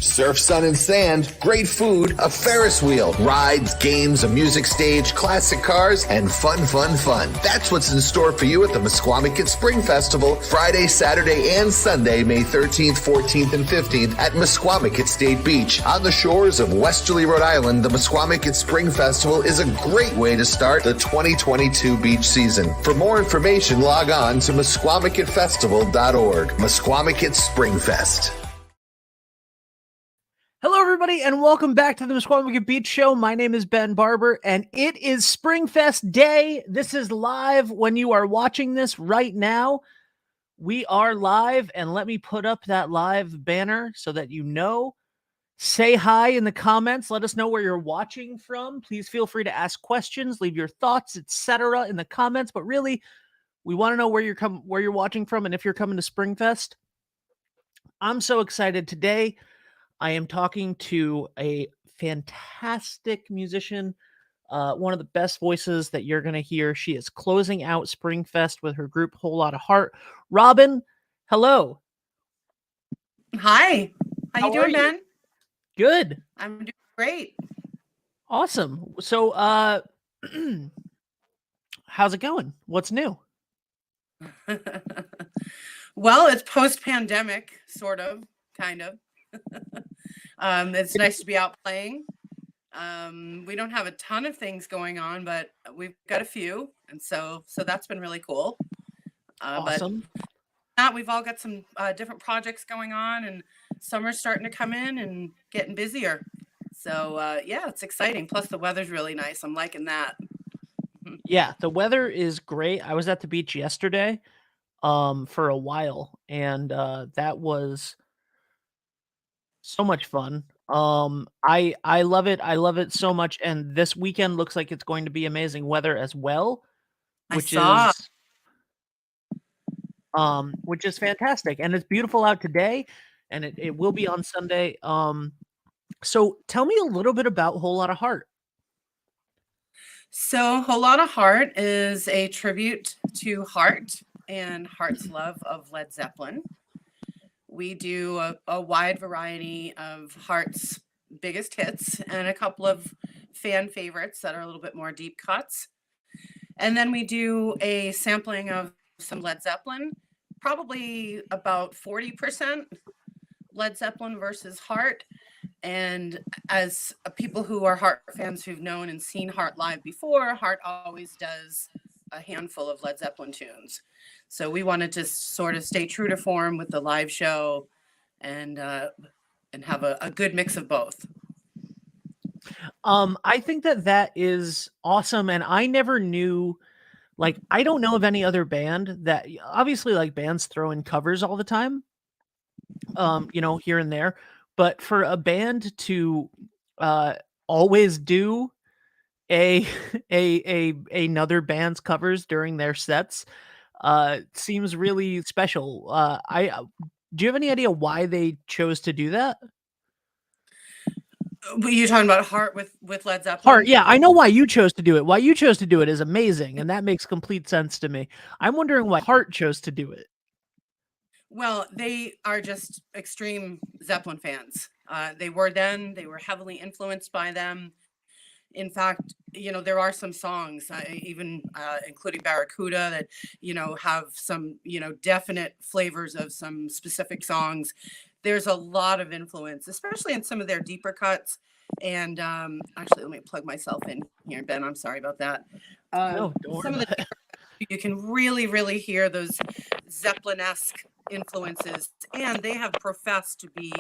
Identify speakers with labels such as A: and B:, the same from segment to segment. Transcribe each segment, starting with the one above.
A: Surf, sun, and sand, great food, a Ferris wheel, rides, games, a music stage, classic cars, and fun. That's what's in store for you at the Mesquamaket Spring Festival, Friday, Saturday, and Sunday, May 13th, 14th, and 15th at Mesquamaket State Beach. On the shores of Westerly, Rhode Island, the Mesquamaket Spring Festival is a great way to start the 2022 beach season. For more information, log on to MesquamaKetFestival.org. Mesquamaket Spring Fest.
B: Hello, everybody, and welcome back to the Mesquamaket Beach Show. My name is Ben Barber, and it is Springfest Day. This is live when you are watching this right now. We are live, and let me put up that live banner so that you know. Say hi in the comments. Let us know where you're watching from. Please feel free to ask questions, leave your thoughts, etc. in the comments. But really, we want to know where you're watching from, and if you're coming to Springfest. I'm so excited today. I am talking to a fantastic musician, one of the best voices that you're going to hear. She is closing out Springfest with her group Whole Lotta Heart. Robin, hello.
C: Hi. How you doing, Ben?
B: Good.
C: I'm doing great.
B: Awesome. So, how's it going? What's new?
C: Well, it's post-pandemic, sort of, kind of. It's nice to be out playing. We don't have a ton of things going on, but we've got a few, and so that's been really cool.
B: Awesome.
C: But we've all got some different projects going on, and summer's starting to come in and getting busier. So yeah, it's exciting. Plus the weather's really nice. I'm liking that.
B: Yeah, the weather is great. I was at the beach yesterday for a while, and that was so much fun. I love it. I love it so much. And this weekend looks like it's going to be amazing weather as well, which is fantastic. And it's beautiful out today, and it will be on Sunday. So tell me a little bit about Whole Lotta Heart.
C: So Whole Lotta Heart is a tribute to Heart and Heart's love of Led Zeppelin. We do a wide variety of Heart's biggest hits and a couple of fan favorites that are a little bit more deep cuts. And then we do a sampling of some Led Zeppelin, probably about 40% Led Zeppelin versus Heart. And as people who are Heart fans who've known and seen Heart live before, Heart always does a handful of Led Zeppelin tunes. So we wanted to sort of stay true to form with the live show and have a good mix of both.
B: I think that is awesome. And I never knew, like, I don't know of any other band that, obviously, like, bands throw in covers all the time, here and there. But for a band to always do another band's covers during their sets seems really special. Do you have any idea why they chose to do that?
C: Were you talking about Heart with Led Zeppelin?
B: Heart, yeah, I know why you chose to do it. Why you chose to do it is amazing, and that makes complete sense to me. I'm wondering why Heart chose to do it.
C: Well, they are just extreme Zeppelin fans. They were then. They were heavily influenced by them. In fact, there are some songs, even including Barracuda, that, have some, definite flavors of some specific songs. There's a lot of influence, especially in some of their deeper cuts. And actually, let me plug myself in here, Ben. I'm sorry about that.
B: No, don't worry about it.
C: You can really, really hear those Zeppelin-esque influences. And they have professed to be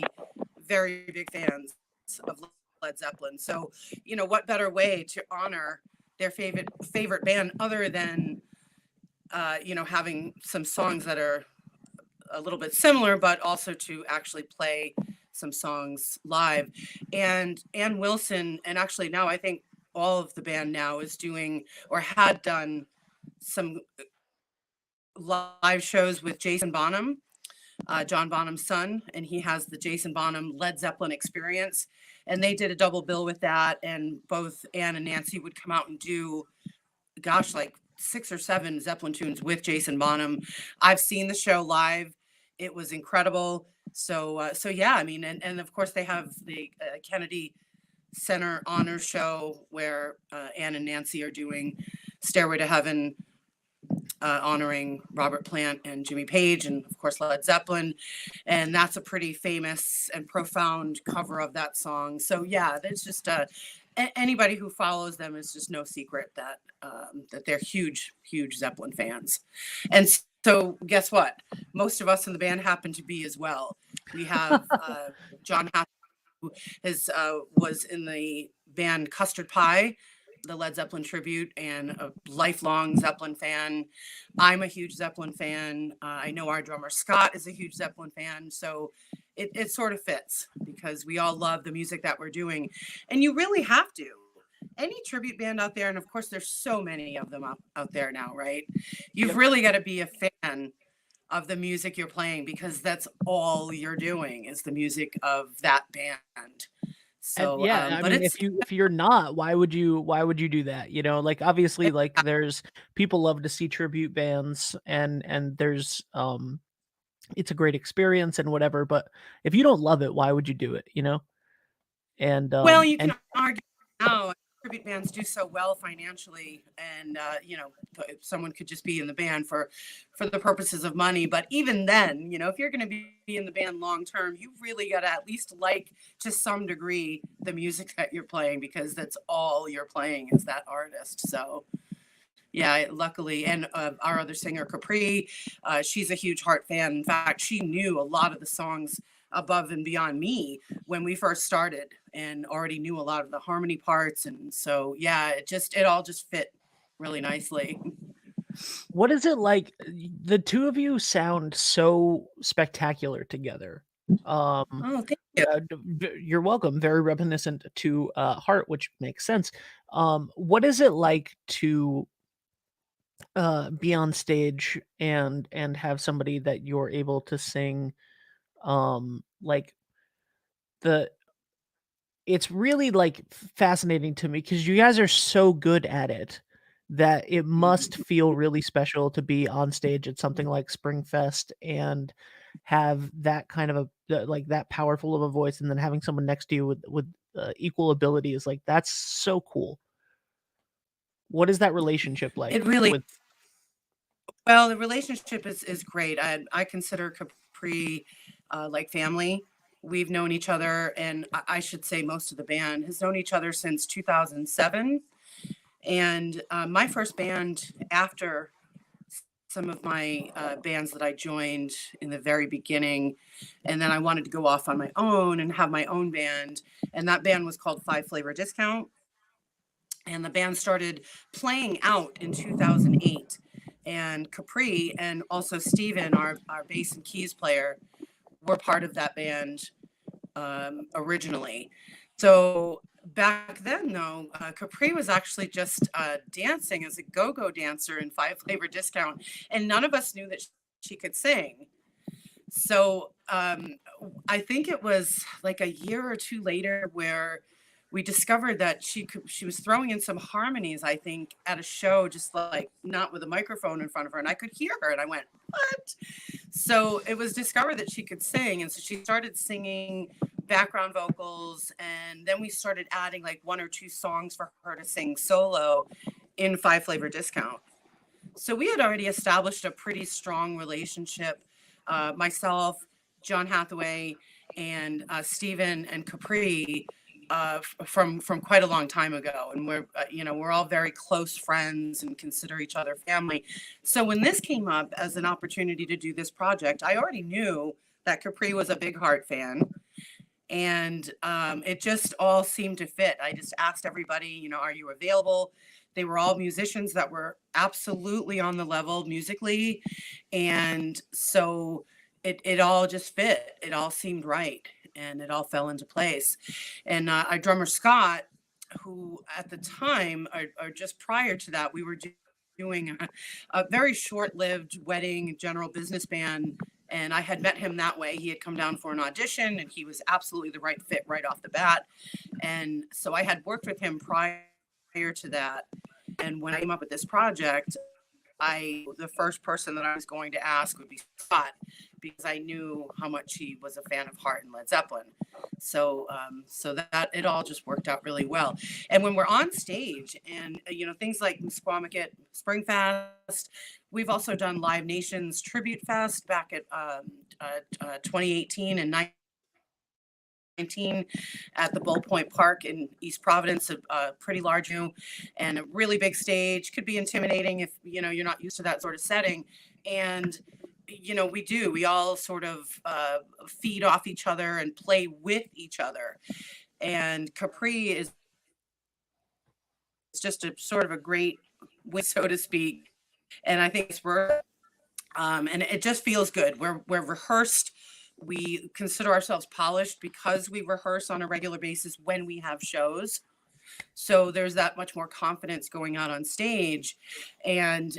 C: very big fans of Led Zeppelin. So, what better way to honor their favorite band other than, having some songs that are a little bit similar, but also to actually play some songs live. And Ann Wilson, and actually now I think all of the band now is doing or had done some live shows with Jason Bonham, John Bonham's son, and he has the Jason Bonham Led Zeppelin experience. And they did a double bill with that. And both Ann and Nancy would come out and do, like 6 or 7 Zeppelin tunes with Jason Bonham. I've seen the show live. It was incredible. So yeah, I mean, and of course they have the Kennedy Center Honor Show where Ann and Nancy are doing Stairway to Heaven, honoring Robert Plant and Jimmy Page, and of course Led Zeppelin, and that's a pretty famous and profound cover of that song. So yeah, there's just anybody who follows them is just no secret that that they're huge Zeppelin fans. And so guess what? Most of us in the band happen to be as well. We have John Hathaway, who was in the band Custard Pie, the Led Zeppelin tribute, and a lifelong Zeppelin fan. I'm a huge Zeppelin fan. I know our drummer Scott is a huge Zeppelin fan. So it sort of fits because we all love the music that we're doing. And you really have to. Any tribute band out there, and of course there's so many of them out there now, right? You've really got to be a fan of the music you're playing because that's all you're doing is the music of that band. So
B: And yeah, I
C: but
B: mean,
C: it's
B: if you're not, why would you do that? You know, like obviously, like there's people love to see tribute bands, and there's it's a great experience and whatever. But if you don't love it, why would you do it? You know, and
C: well, you
B: and
C: can argue now tribute bands do so well financially, and you know, someone could just be in the band for the purposes of money. But even then, you know, if you're going to be in the band long term, you really got to at least like to some degree the music that you're playing because that's all you're playing is that artist. So yeah, luckily, and our other singer Capri, she's a huge Heart fan. In fact, she knew a lot of the songs above and beyond me when we first started and already knew a lot of the harmony parts. And so, yeah, it all just fit really nicely.
B: what is it like? The two of you sound so spectacular together.
C: Oh, thank you.
B: You're welcome. Very reminiscent to Heart, which makes sense. What is it like to be on stage and have somebody that you're able to sing like the it's really like fascinating to me because you guys are so good at it that it must feel really special to be on stage at something like Springfest and have that kind of like that powerful of a voice, and then having someone next to you with equal ability is like that's so cool. What is that relationship like
C: It really,
B: with?
C: well, the relationship is great. I consider Capri like family. We've known each other, and I should say most of the band has known each other since 2007. And my first band after some of my bands that I joined in the very beginning, and then I wanted to go off on my own and have my own band, and that band was called Five Flavor Discount. And the band started playing out in 2008. And Capri and also Steven, our bass and keys player, were part of that band originally. So back then, though, Capri was actually just dancing as a go-go dancer in Five Flavor Discount, and none of us knew that she could sing. So I think it was like a year or two later where we discovered that she was throwing in some harmonies, I think, at a show, just like not with a microphone in front of her, and I could hear her, and I went, what? So it was discovered that she could sing, and so she started singing background vocals, and then we started adding like one or two songs for her to sing solo in Five Flavor Discount. So we had already established a pretty strong relationship, myself, John Hathaway, and Steven and Capri, from quite a long time ago, and we're all very close friends and consider each other family. So when this came up as an opportunity to do this project, I already knew that Capri was a big Heart fan, and it just all seemed to fit. I just asked everybody, are you available? They were all musicians that were absolutely on the level musically, and so it all just fit. It all seemed right, and it all fell into place. And our drummer Scott, who at the time or just prior to that, we were doing a very short-lived wedding general business band, and I had met him that way. He had come down for an audition, and he was absolutely the right fit right off the bat. And so I had worked with him prior to that, and when I came up with this project, the first person that I was going to ask would be Scott, because I knew how much he was a fan of Heart and Led Zeppelin. So that it all just worked out really well. And when we're on stage, and things like Squamicut Springfest, we've also done Live Nation's Tribute Fest back at 2018 and 19 at the Bull Point Park in East Providence, a pretty large room and a really big stage. Could be intimidating if you're not used to that sort of setting. And we all sort of feed off each other and play with each other. And Capri is just a sort of a great win, so to speak. And I think and it just feels good. We're rehearsed. We consider ourselves polished because we rehearse on a regular basis when we have shows. So there's that much more confidence going out on stage. And,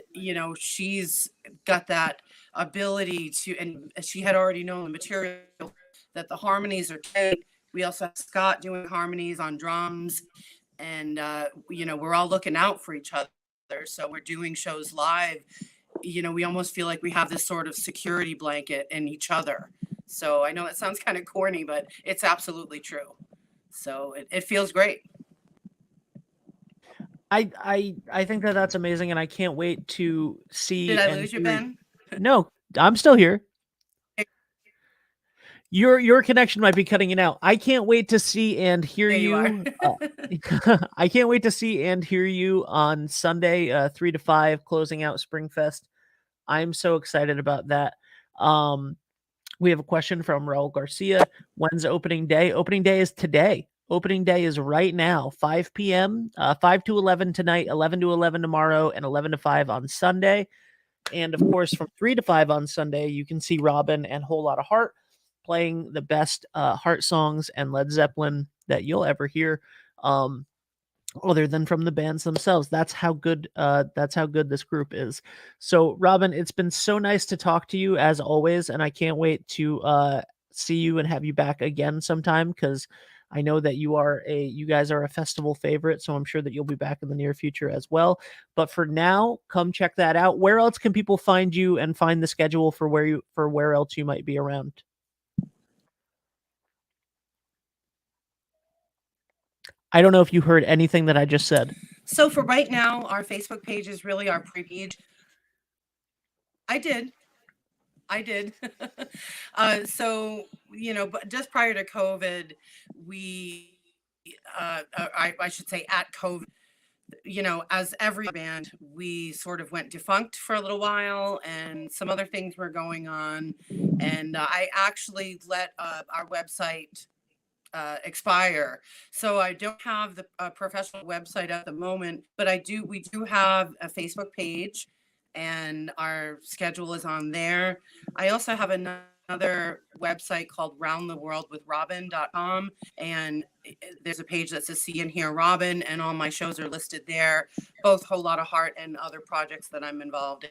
C: she's got that ability to, and she had already known the material, that the harmonies are tight. We also have Scott doing harmonies on drums. And, we're all looking out for each other. So we're doing shows live. We almost feel like we have this sort of security blanket in each other. So I know it sounds kind of corny, but it's absolutely true. So it feels great.
B: I think that's amazing, and I can't wait to see.
C: Did I lose you, Ben?
B: No, I'm still here. Your connection might be cutting it out. I can't wait to see and hear you. I can't wait to see and hear you on Sunday, 3 to 5, closing out Springfest. I'm so excited about that. We have a question from Raul Garcia. When's opening day? Opening day is today. Opening day is right now, 5 p.m., 5 to 11 tonight, 11 to 11 tomorrow, and 11 to 5 on Sunday. And of course, from 3 to 5 on Sunday, you can see Robin and Whole Lotta Heart playing the best Heart songs and Led Zeppelin that you'll ever hear, other than from the bands themselves. That's how good this group is. So, Robin, it's been so nice to talk to you as always, and I can't wait to see you and have you back again sometime, because I know that you guys are a festival favorite, so I'm sure that you'll be back in the near future as well. But for now, come check that out. Where else can people find you and find the schedule for where else you might be around? I don't know if you heard anything that I just said.
C: So for right now, our Facebook page is really our pre-page. I did. So, but just prior to COVID, I should say at COVID, as every band, we sort of went defunct for a little while, and some other things were going on. And I actually let our website expire. So I don't have the professional website at the moment, but we do have a Facebook page, and our schedule is on there. I also have another website called roundtheworldwithrobin.com, and there's a page that says See and Hear Robin, and all my shows are listed there, both Whole Lotta Heart and other projects that I'm involved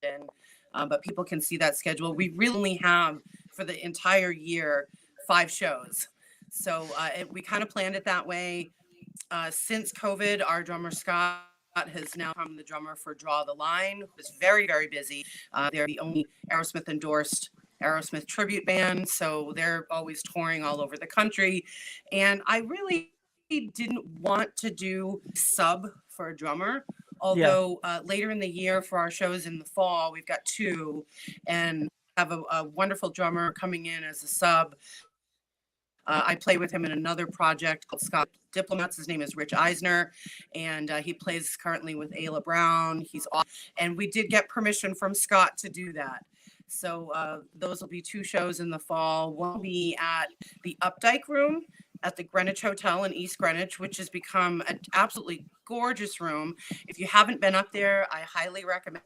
C: in. But people can see that schedule. We really only have, for the entire year, 5 shows. So we kind of planned it that way. Since COVID, our drummer Scott has now become the drummer for Draw the Line, who's very, very busy. They're the only Aerosmith endorsed Aerosmith tribute band, so they're always touring all over the country. And I really didn't want to do sub for a drummer, although later in the year for our shows in the fall, we've got 2, and have a wonderful drummer coming in as a sub. I play with him in another project called Scott Diplomats. His name is Rich Eisner, and he plays currently with Ayla Brown. He's awesome. And we did get permission from Scott to do that. So those will be 2 shows in the fall. One will be at the Updike Room at the Greenwich Hotel in East Greenwich, which has become an absolutely gorgeous room. If you haven't been up there, I highly recommend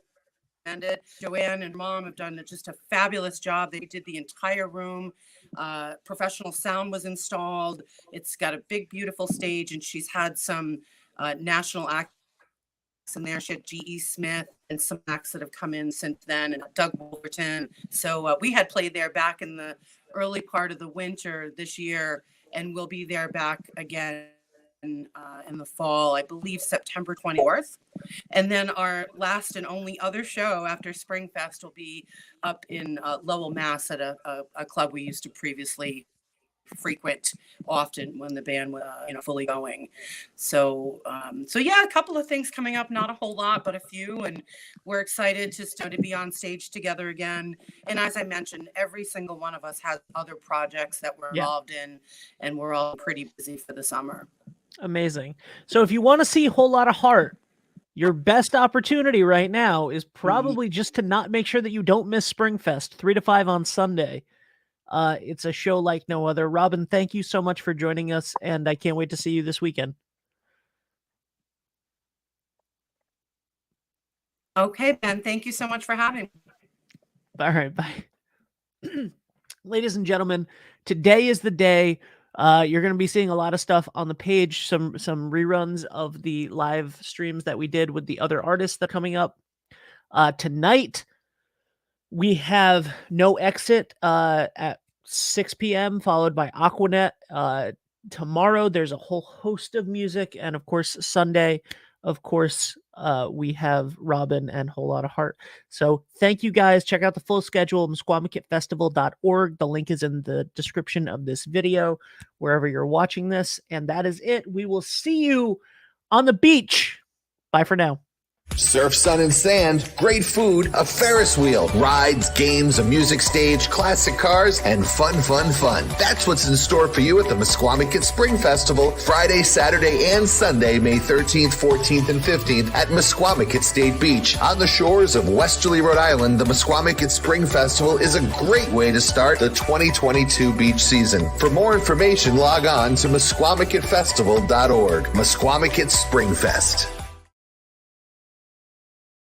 C: it. Joanne and Mom have done just a fabulous job. They did the entire room. Professional sound was installed. It's got a big, beautiful stage, and she's had some national acts in there. She had G.E. Smith and some acts that have come in since then, and Doug Wolverton. So we had played there back in the early part of the winter this year, and we'll be there back again in the fall, I believe September 24th. And then our last and only other show after Springfest will be up in Lowell, Mass. At a club we used to previously frequent often when the band was fully going. So yeah, a couple of things coming up, not a whole lot, but a few, and we're excited just to be on stage together again. And as I mentioned, every single one of us has other projects that we're involved in, and we're all pretty busy for the summer.
B: Amazing. So if you want to see Whole Lotta Heart, your best opportunity right now is probably just to not make sure that you don't miss Springfest 3 to 5 on Sunday. It's a show like no other. Robin, thank you so much for joining us, and I can't wait to see you this weekend.
C: Okay, Ben, thank you so much for having me.
B: All right, bye. Ladies and gentlemen, today is the day. You're going to be seeing a lot of stuff on the page, some reruns of the live streams that we did with the other artists that are coming up. Tonight, we have No Exit at 6 p.m., followed by Aquanet. Tomorrow, there's a whole host of music. And of course, Sunday, of course, we have Robin and Whole Lotta Heart. So thank you guys. Check out the full schedule, MusquamaKitFestival.org. The link is in the description of this video, wherever you're watching this. And that is it. We will see you on the beach. Bye for now.
A: Surf, sun, and sand, great food, a Ferris wheel, rides, games, a music stage, classic cars, and fun. That's what's in store for you at the Mesquamaket Spring Festival, Friday, Saturday, and Sunday, May 13th, 14th, and 15th at Mesquamaket State Beach. On the shores of Westerly, Rhode Island, the Mesquamaket Spring Festival is a great way to start the 2022 beach season. For more information, log on to MesquamaKitFestival.org. Mesquamaket Spring Fest.